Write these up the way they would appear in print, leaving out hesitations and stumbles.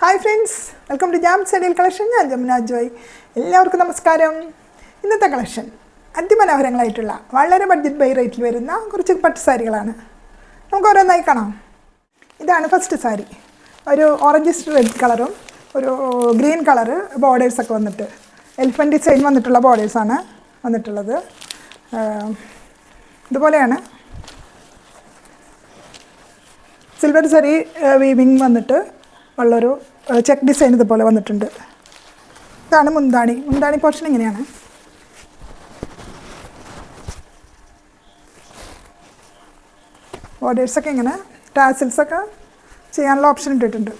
Hi friends, welcome to jam style collection. ഞാൻ ജമുന ജോയ്. എല്ലാവർക്കും നമസ്കാരം. ഇന്നത്തെ കളക്ഷൻ അതിമനോഹരങ്ങളായിട്ടുള്ള വളരെ ബഡ്ജറ്റ് ബൈ റേറ്റിൽ വരുന്ന കുറച്ച് പട്ട് സാരികളാണ്. നമുക്ക് ഓരോന്നായി കാണാം. ഇതാണ് ഫസ്റ്റ് സാരി. ഒരു ഓറഞ്ച് റെഡ് കളറും ഒരു ഗ്രീൻ കളറ് ബോർഡേഴ്സൊക്കെ വന്നിട്ട് എലിഫൻറ്റ് ഡിസൈൻ വന്നിട്ടുള്ള ബോർഡേഴ്സാണ് വന്നിട്ടുള്ളത്. ഇതുപോലെയാണ് സിൽവർ സരി വീവിങ് വന്നിട്ട് ഉള്ളൊരു ചെക്ക് ഡിസൈൻ ഇതുപോലെ വന്നിട്ടുണ്ട്. ഇതാണ് മുന്താണി പോർഷൻ ഇങ്ങനെയാണ്. ബോർഡേഴ്സൊക്കെ ഇങ്ങനെ ടാസിൽസൊക്കെ ചെയ്യാനുള്ള ഓപ്ഷൻ ഇട്ടിട്ടുണ്ട്.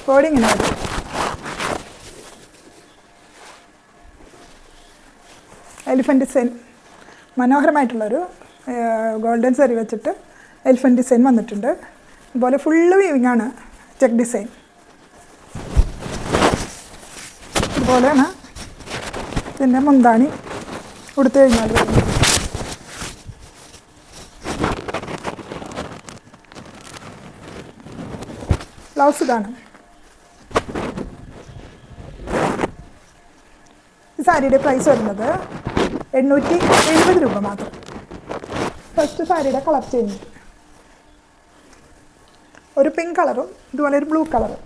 ബോഡി ഇങ്ങനെ വരും. എലിഫൻറ്റ് ഡിസൈൻ മനോഹരമായിട്ടുള്ളൊരു ഗോൾഡൻ സരി വെച്ചിട്ട് എലിഫൻറ്റ് ഡിസൈൻ വന്നിട്ടുണ്ട്. അതുപോലെ ഫുള്ള് വീവിങ് ആണ്, ചെക്ക് ഡിസൈൻ. ഇതുപോലെയാണ് പിന്നെ മുന്താണി കൊടുത്തു കഴിഞ്ഞാൽ വരുന്നത്. ബ്ലൗസ് ഇതാണ്. ഈ സാരിയുടെ പ്രൈസ് വരുന്നത് 870 രൂപ മാത്രം. ഫസ്റ്റ് സാരിയുടെ കളർ ചേഞ്ച്, ഒരു പിങ്ക് കളറും ഇതുപോലെ ഒരു ബ്ലൂ കളറും.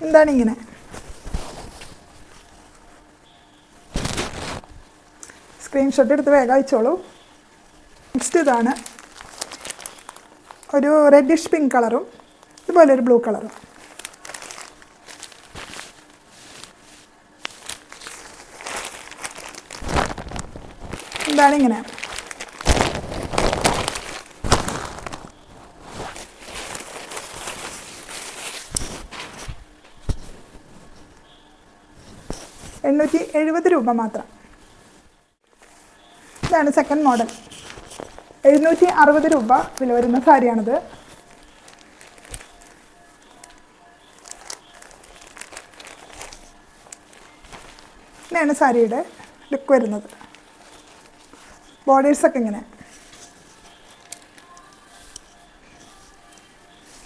എന്താണ് ഇങ്ങനെ സ്ക്രീൻഷോട്ട് എടുത്ത് വേഗം അയച്ചോളൂ. നെക്സ്റ്റ് ഇതാണ് ഒരു റെഡിഷ് പിങ്ക് കളറും ഇതുപോലെ ഒരു ബ്ലൂ കളറും. എന്താണ് ഇങ്ങനെ രൂപ മാത്രം. ഇതാണ് സെക്കൻഡ് മോഡൽ. 760 രൂപ വില വരുന്ന സാരിയാണിത്. ഇങ്ങനെയാണ് സാരിയുടെ ലുക്ക് വരുന്നത്. ബോർഡേഴ്സൊക്കെ ഇങ്ങനെ,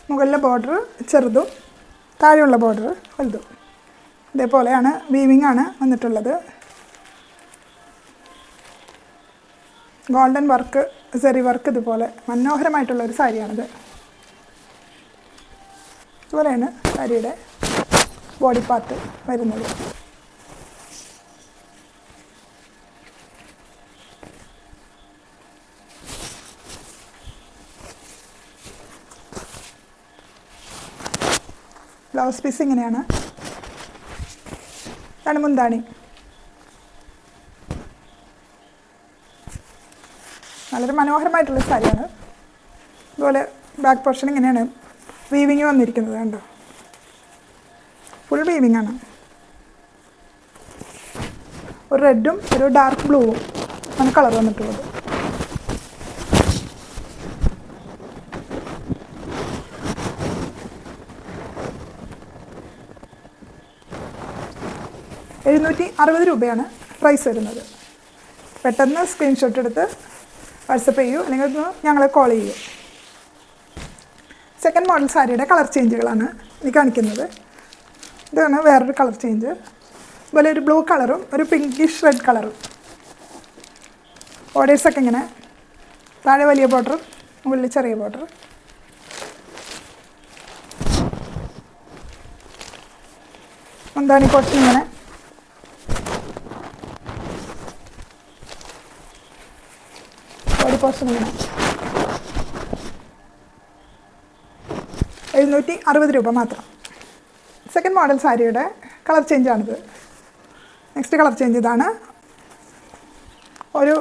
മുകളിലെ ബോർഡർ ചെറുതും താഴെയുള്ള ബോർഡർ വലുതും. ഇതേപോലെയാണ് വീവിങ് ആണ് വന്നിട്ടുള്ളത്. ഗോൾഡൻ വർക്ക്, സെറി വർക്ക്, ഇതുപോലെ മനോഹരമായിട്ടുള്ളൊരു സാരിയാണിത്. ഇതുപോലെയാണ് സാരിയുടെ ബോഡി പാർട്ട് വരുന്നത്. ബ്ലൗസ് പീസ് ഇങ്ങനെയാണ്. ഇതാണ് മുന്താണി. നല്ലൊരു മനോഹരമായിട്ടുള്ള സാരിയാണ്. അതുപോലെ ബാക്ക് പോർഷൻ ഇങ്ങനെയാണ് വീവിങ് വന്നിരിക്കുന്നത്. കണ്ടോ, ഫുൾ വീവിങ് ആണ്. ഒരു റെഡും ഒരു ഡാർക്ക് ബ്ലൂവും ആണ് കളർ വന്നിട്ടുള്ളത്. രൂപയാണ് പ്രൈസ് വരുന്നത്. പെട്ടെന്ന് സ്ക്രീൻഷോട്ട് എടുത്ത് വാട്സപ്പ് ചെയ്യൂ, അല്ലെങ്കിൽ ഞങ്ങളെ കോൾ ചെയ്യൂ. സെക്കൻഡ് മോഡൽ സാരിയുടെ കളർ ചേഞ്ചുകളാണ് ഈ കാണിക്കുന്നത്. ഇതാണ് വേറൊരു കളർ ചേഞ്ച്. അതുപോലെ ഒരു ബ്ലൂ കളറും ഒരു പിങ്കിഷ് റെഡ് കളറും. ബോർഡേഴ്സൊക്കെ ഇങ്ങനെ, താഴെ വലിയ ബോർഡർ, മുകളിൽ ചെറിയ ബോർഡർ. മുന്താണി പോർഷൻ ഇങ്ങനെ, ബോഡി പോർഷൻ ഇങ്ങനെ. 760 രൂപ മാത്രം. സെക്കൻഡ് മോഡൽ സാരിയുടെ കളർ ചേഞ്ചാണിത്. നെക്സ്റ്റ് കളർ ചേഞ്ച് ഇതാണ്. ഒരു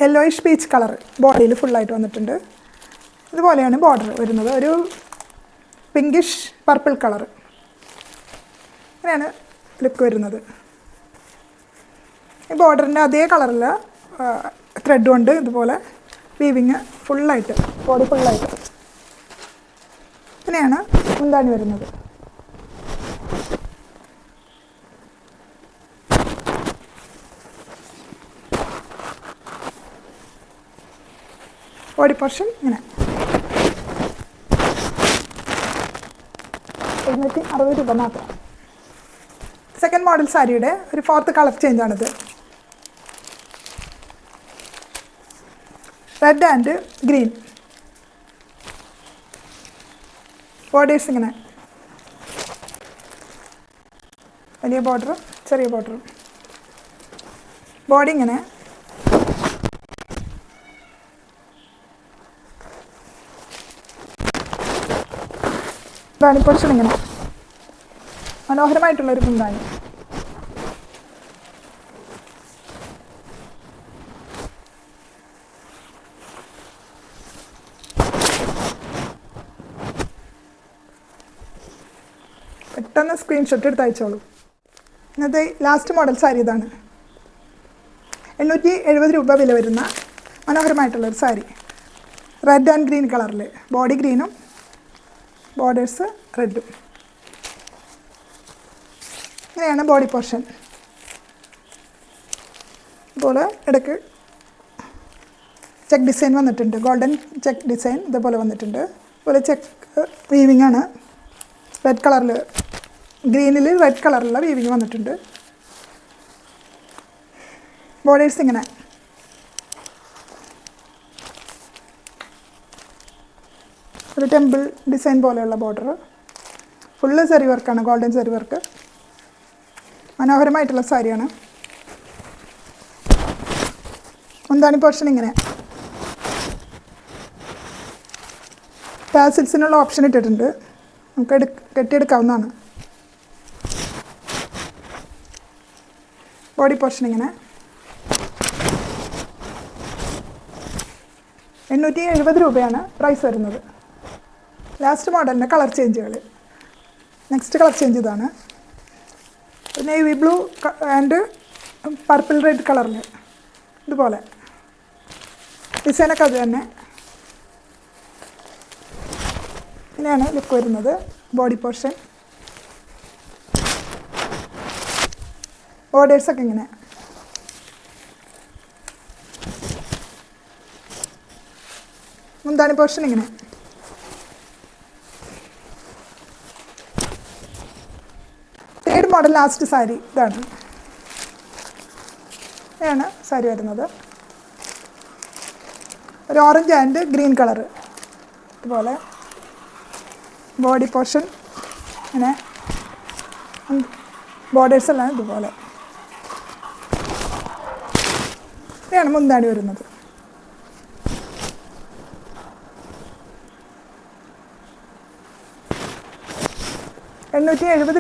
യെല്ലോയിഷ് പീച്ച് കളർ ബോഡിയിൽ ഫുള്ളായിട്ട് വന്നിട്ടുണ്ട്. ഇതുപോലെയാണ് ബോർഡർ വരുന്നത്. ഒരു പിങ്കിഷ് പർപ്പിൾ കളർ. ഇങ്ങനെയാണ് ലുക്ക് വരുന്നത്. ഈ ബോർഡറിൻ്റെ അതേ കളറിൽ ത്രെഡ് കൊണ്ട് ഇതുപോലെ വീവിങ് ഫുള്ളായിട്ട്, ബോഡി ഫുള്ളായിട്ട്. ഇങ്ങനെയാണ് മുന്താണി വരുന്നത്. ബോഡി പോർഷൻ ഇങ്ങനെ 760 രൂപ മാത്രം. സെക്കൻഡ് മോഡൽ സാരിയുടെ ഒരു 4th കളർ ചേഞ്ചാണിത്. Red and green. ബോർഡേഴ്സ് ഇങ്ങനെ വലിയ ബോർഡറും ചെറിയ ബോർഡറും. ബോഡി ഇങ്ങനെ മുന്താണി പോർഷൻ ഇങ്ങനെ മനോഹരമായിട്ടുള്ളൊരു മുന്താണി. പെട്ടെന്ന് സ്ക്രീൻഷോട്ട് എടുത്ത് അയച്ചോളൂ. ഇന്നത്തെ ലാസ്റ്റ് മോഡൽ സാരി ഇതാണ്. 870 രൂപ വില വരുന്ന മനോഹരമായിട്ടുള്ളൊരു സാരി. റെഡ് ആൻഡ് ഗ്രീൻ കളറിൽ, ബോഡി ഗ്രീനും ബോർഡേഴ്സ് റെഡും. ഇങ്ങനെയാണ് ബോഡി പോർഷൻ. ഇതുപോലെ ഇടയ്ക്ക് ചെക്ക് ഡിസൈൻ വന്നിട്ടുണ്ട്, ഗോൾഡൻ ചെക്ക് ഡിസൈൻ ഇതുപോലെ വന്നിട്ടുണ്ട്. അതുപോലെ ചെക്ക് വീവിംഗ് ആണ്. റെഡ് കളറിൽ, ഗ്രീനിൽ റെഡ് കളറിലുള്ള വീവിങ് വന്നിട്ടുണ്ട്. ബോർഡേഴ്സ് ഇങ്ങനെ ഒരു ടെമ്പിൾ ഡിസൈൻ പോലെയുള്ള ബോർഡർ. ഫുള്ള് സെറി വർക്കാണ്, ഗോൾഡൻ സെറി വർക്ക്. മനോഹരമായിട്ടുള്ള സാരിയാണ്. മുന്താണി പോർഷൻ ഇങ്ങനെ ടാസിൽസിനുള്ള ഓപ്ഷൻ ഇട്ടിട്ടുണ്ട്, നമുക്ക് കെട്ടിയെടുക്കാവുന്നതാണ്. ബോഡി പോർഷൻ ഇങ്ങനെ 870 രൂപയാണ് പ്രൈസ് വരുന്നത്. ലാസ്റ്റ് മോഡലിൻ്റെ കളർ ചേഞ്ചുകൾ. നെക്സ്റ്റ് കളർ ചേഞ്ച് ഇതാണ്. Navy blue and purple red കളറിൽ ഇതുപോലെ ഡിസൈനൊക്കെ അത് തന്നെ. ഇങ്ങനെയാണ് ലുക്ക് വരുന്നത്. ബോഡി പോർഷൻ, ബോർഡേഴ്സൊക്കെ ഇങ്ങനെ. മുന്താണി പോർഷൻ ഇങ്ങനെ. തേർഡ് മോഡൽ ലാസ്റ്റ് സാരി ഇതാണ്. ഇതാണ് സാരി വരുന്നത്. ഒരു ഓറഞ്ച് ആൻഡ് ഗ്രീൻ കളറ് ഇതുപോലെ. ബോഡി പോർഷൻ ഇങ്ങനെ, ബോർഡേഴ്സ് എല്ലാം ഇതുപോലെ. ഇതാണ് മുന്താണി വരുന്നത്.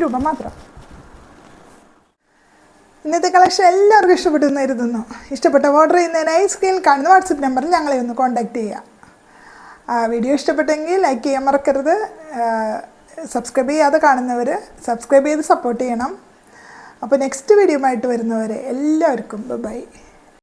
രൂപ മാത്രം. ഇന്നത്തെ കളക്ഷൻ എല്ലാവർക്കും ഇഷ്ടപ്പെട്ടു എന്ന് കരുതുന്നു. ഇഷ്ടപ്പെട്ട ഓർഡർ ചെയ്യുന്നതിനായി സ്ക്രീനിൽ കാണുന്ന വാട്സപ്പ് നമ്പറിൽ ഞങ്ങളെ ഒന്ന് കോൺടാക്റ്റ് ചെയ്യുക. വീഡിയോ ഇഷ്ടപ്പെട്ടെങ്കിൽ ലൈക്ക് ചെയ്യാൻ മറക്കരുത്. സബ്സ്ക്രൈബ് ചെയ്യാതെ കാണുന്നവർ സബ്സ്ക്രൈബ് ചെയ്ത് സപ്പോർട്ട് ചെയ്യണം. അപ്പോൾ നെക്സ്റ്റ് വീഡിയോ ആയിട്ട് വരുന്നവരെ എല്ലാവർക്കും ബൈ.